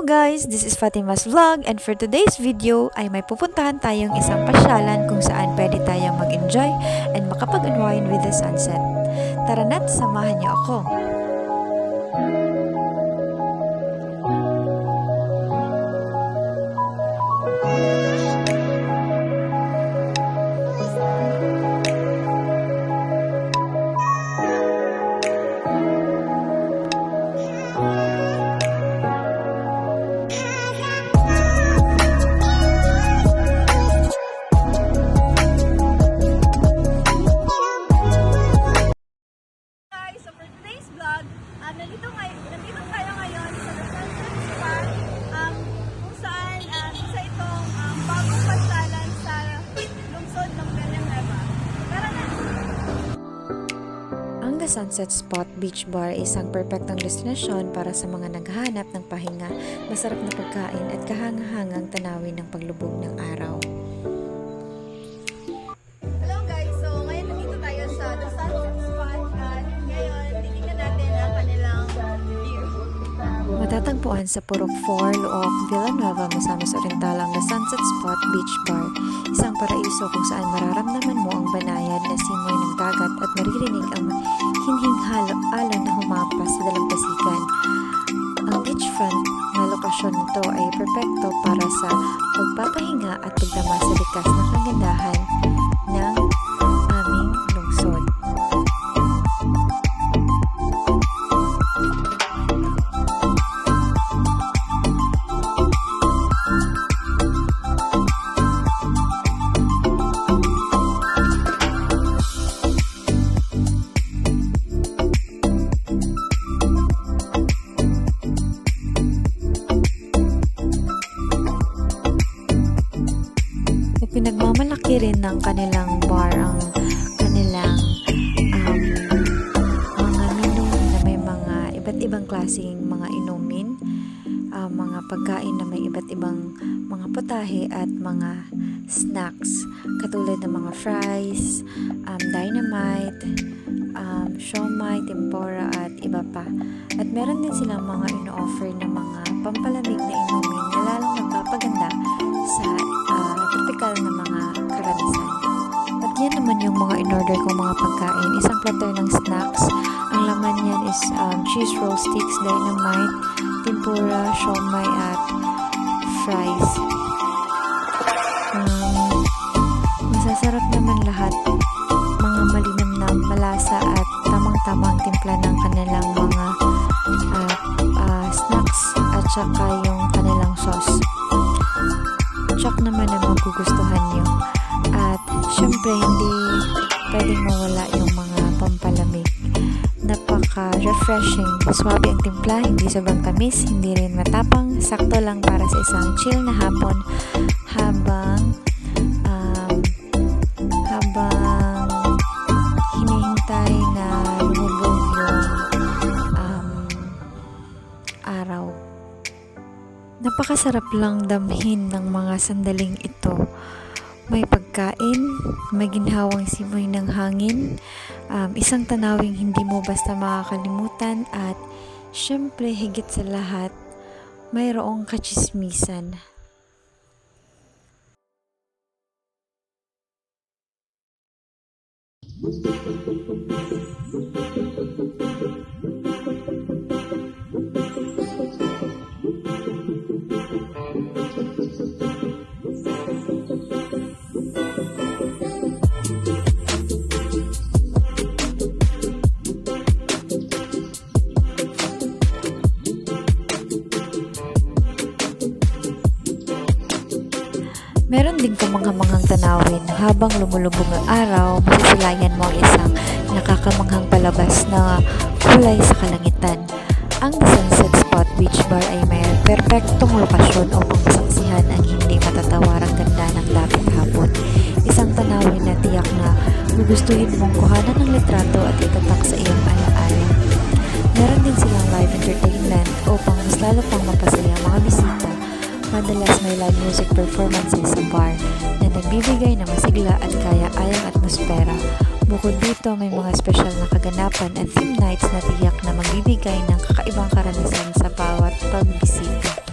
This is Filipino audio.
guys! This is Fatima's Vlog and for today's video ay may pupuntahan tayong isang pasyalan kung saan pwede tayong mag-enjoy and makapag-unwind with the sunset. Tara na't samahan niyo ako! Nandito tayo ngayon sa The Sunset Spot, kung saan isa itong bagong pasyalan sa lungsod ng Villanueva. Tara na! Ang The Sunset Spot Beach Bar ay isang perpektong destinasyon para sa mga naghahanap ng pahinga, masarap na pagkain at kahangahangang tanawin ng paglubog ng araw. Hello guys! So ngayon nandito tayo sa The Sunset Spot at ngayon titignan natin ang kanilang view. Matatagpuan sa Purok 4, Looc, Villanueva, Misamis Oriental ang The Sunset Spot Beach Bar, isang paraiso kung saan mararamdaman mo ang banayad na simoy ng dagat at maririnig ang hinhing alon na humampas sa dalampasigan. Ang beachfront na lokasyon nito ay perpekto para sa pagpapahinga at pagdama sa likas na kagandahan ng aming lungsod. Pinagmamalaki rin ng kanilang bar ang kanilang mga menu na may mga iba't ibang klaseng mga inumin, mga pagkain na may iba't ibang mga putahe at mga snacks katulad ng mga fries, dynamite, siomai, tempura at iba pa. At meron din silang mga ino-offer na mga pampalamig na inumin na lalong nagpapaganda sa tropical na mga karanasan. At yan naman yung mga in-order kong mga pagkain. Isang platter ng snacks. Ang laman yan is cheese roll sticks, dynamite, tempura, siomai at fries. Masasarap naman lahat. Mga malinamnam, malasa at tamang-tamang timpla ng kanilang mga snacks at saka yung kanilang sauce. Tsak naman na magugustuhan nyo. At syempre hindi pwedeng mawala yung mga pampalamig. Napaka-refreshing. Swabe ang timpla, hindi sobrang tamis, hindi rin matapang. Sakto lang para sa isang chill na hapon habang hinihintay na lumubog yung araw. Napakasarap lang damhin ng mga sandaling ito. May pagkain, may ginhawang simoy ng hangin, isang tanawing hindi mo basta makakalimutan at syempre higit sa lahat, mayroong kachismisan. Meron din kamanghamanghang tanawin. Habang lumulubog ang araw, masisilayan mo ang isang nakakamanghang palabas na kulay sa kalangitan. Ang The Sunset Spot Beach Bar ay may perpektong lokasyon upang masaksihan ang hindi matatawarang ganda ng lapit hapon. Isang tanawin na tiyak na gugustuhin mong kuhanan ng litrato at itatak sa iyong alaala. Meron din silang live entertainment upang mas lalo pang mapasaya ang mga bisita. Madalas may live music performances sa bar na nagbibigay ng masigla at kaya-ayang atmosfera. Bukod dito, may mga special na kaganapan at theme nights na tiyak na magbibigay ng kakaibang karanasan sa bawat pagbisita.